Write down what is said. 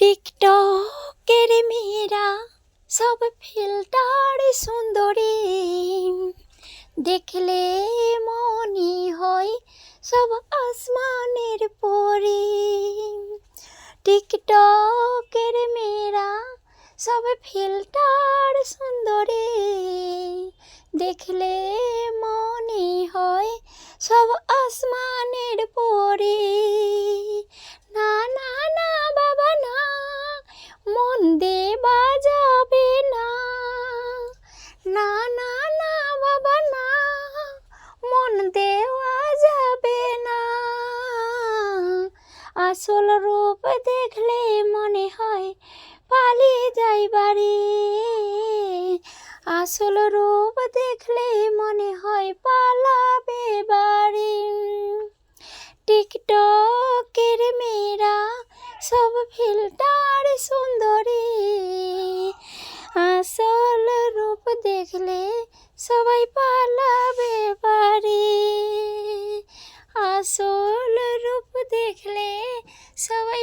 টিকটকের মেয়েরা সব ফিল্টার সুন্দরী, দেখলে মনে হয় সব আসমানের পরি। টিকটকের মেয়েরা সব ফিল্টার সুন্দরী, দেখলে মনে হয় সব আসমানের পরি। না না না বাবা না, মন দে বাজাবে না। না না না বাবা না, মন দেওয়া যাবে না। আসল রূপ দেখলে মনে হয় পালিয়ে যাই বাড়ি। আসল রূপ দেখলে মনে হয় পালাবে বাড়ি। টিকটকের মেয়েরা সব ফিল্টার সুন্দরী, আসল রূপ দেখলে সবাই পালাবে বাড়ি। আসল রূপ দেখলে সবাই